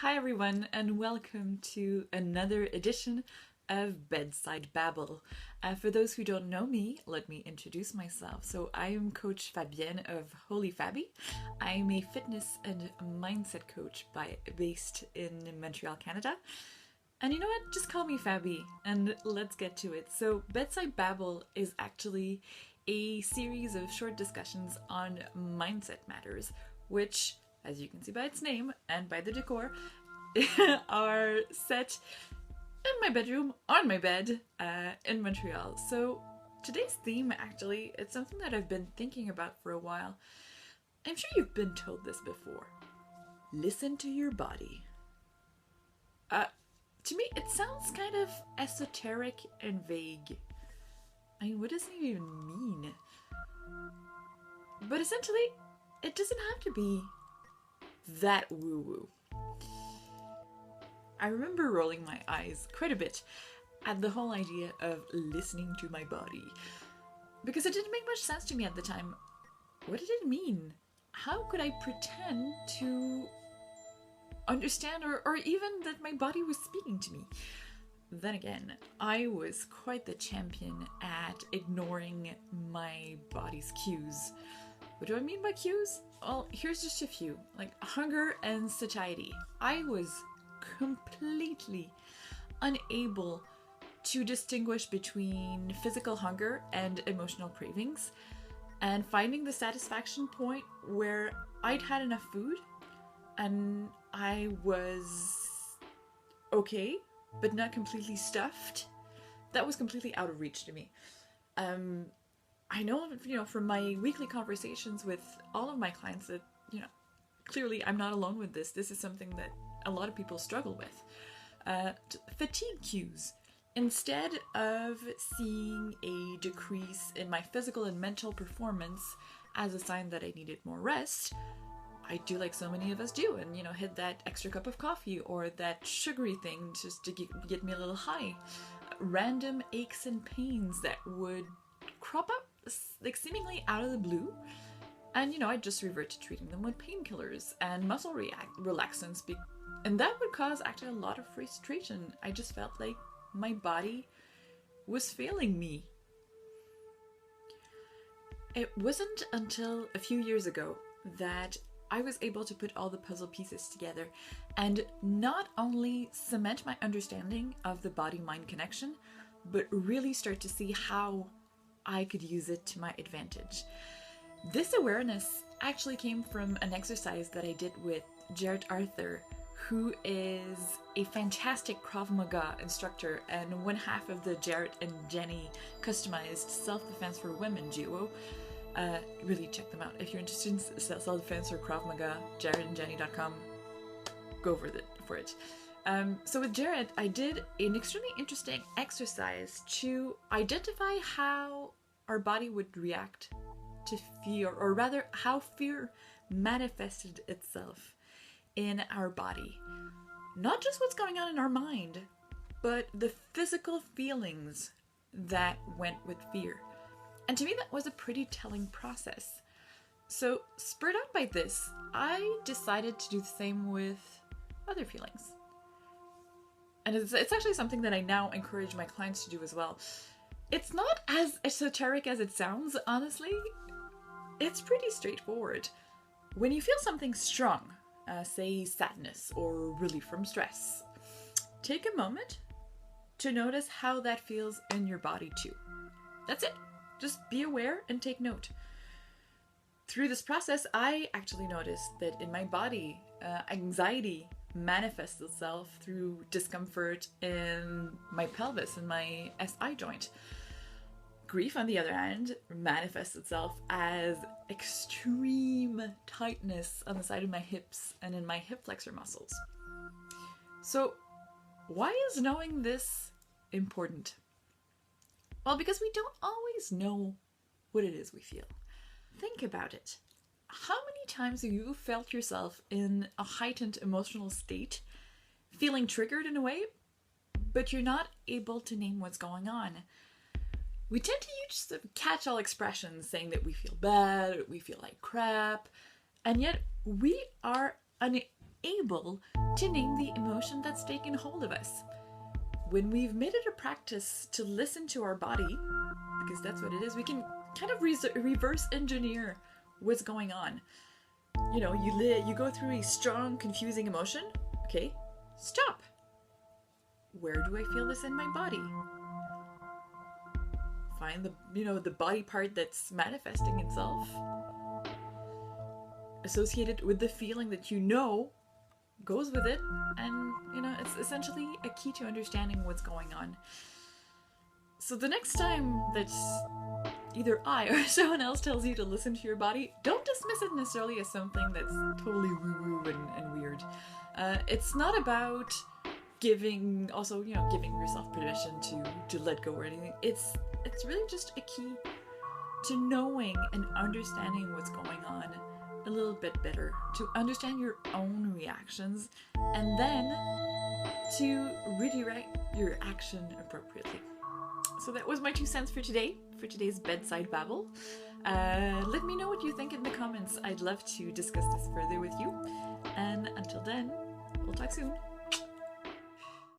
Hi everyone, and welcome to another edition of Bedside Babble. For those who don't know me, let me introduce myself. So I am Coach Fabienne of Holy Fabi. I am a fitness and mindset coach based in Montreal, Canada. And you know what? Just call me Fabi and let's get to it. So Bedside Babble is actually a series of short discussions on mindset matters, which, as you can see by its name and by the decor, are set in my bedroom, on my bed, in Montreal. So today's theme, actually, it's something that I've been thinking about for a while. I'm sure you've been told this before. Listen to your body. To me, it sounds kind of esoteric and vague. I mean, what does it even mean? But essentially, it doesn't have to be that woo-woo. I remember rolling my eyes quite a bit at the whole idea of listening to my body, because it didn't make much sense to me at the time. What did it mean? How could I pretend to understand or even that my body was speaking to me? Then again, I was quite the champion at ignoring my body's cues. What do I mean by cues? Well, here's just a few, like hunger and satiety. I was completely unable to distinguish between physical hunger and emotional cravings, and finding the satisfaction point where I'd had enough food and I was okay, but not completely stuffed. That was completely out of reach to me. I know, from my weekly conversations with all of my clients that, clearly I'm not alone with this. This is something that a lot of people struggle with. Fatigue cues. Instead of seeing a decrease in my physical and mental performance as a sign that I needed more rest, I do like so many of us do, and hit that extra cup of coffee or that sugary thing just to get me a little high. Random aches and pains that would crop up like seemingly out of the blue, and I'd just revert to treating them with painkillers and muscle relaxants, and that would cause actually a lot of frustration. I just felt like my body was failing me. It wasn't until a few years ago that I was able to put all the puzzle pieces together and not only cement my understanding of the body-mind connection, but really start to see how I could use it to my advantage. This awareness actually came from an exercise that I did with Jared Arthur, who is a fantastic Krav Maga instructor and one half of the Jared and Jenny customized self-defense for women duo. Really check them out. If you're interested in self-defense or Krav Maga, jaredandjenny.com, go for it. So with Jared, I did an extremely interesting exercise to identify how our body would react to fear, or rather how fear manifested itself in our body. Not just what's going on in our mind, but the physical feelings that went with fear. And to me, that was a pretty telling process. So, spurred on by this, I decided to do the same with other feelings. And it's actually something that I now encourage my clients to do as well. It's not as esoteric as it sounds, honestly. It's pretty straightforward. When you feel something strong, say sadness or relief from stress, take a moment to notice how that feels in your body too. That's it. Just be aware and take note. Through this process, I actually noticed that in my body, anxiety manifests itself through discomfort in my pelvis and my SI joint. Grief, on the other hand, manifests itself as extreme tightness on the side of my hips and in my hip flexor muscles. So, why is knowing this important? Well, because we don't always know what it is we feel. Think about it. How many times have you felt yourself in a heightened emotional state, feeling triggered in a way, but you're not able to name what's going on? We tend to use catch-all expressions saying that we feel bad, we feel like crap, and yet we are able to name the emotion that's taken hold of us. When we've made it a practice to listen to our body, because that's what it is, we can kind of reverse engineer what's going on. You know, you go through a strong, confusing emotion. Okay, stop. Where do I feel this in my body? Find the body part that's manifesting itself, associated with the feeling that goes with it, and it's essentially a key to understanding what's going on. So the next time that either I or someone else tells you to listen to your body, don't dismiss it necessarily as something that's totally woo-woo and weird. It's not about giving yourself permission to let go or anything. It's really just a key to knowing and understanding what's going on a little bit better, to understand your own reactions, and then to redirect your action appropriately. So that was my 2 cents for today's Bedside Babble. Let me know what you think in the comments. I'd love to discuss this further with you. And until then, we'll talk soon.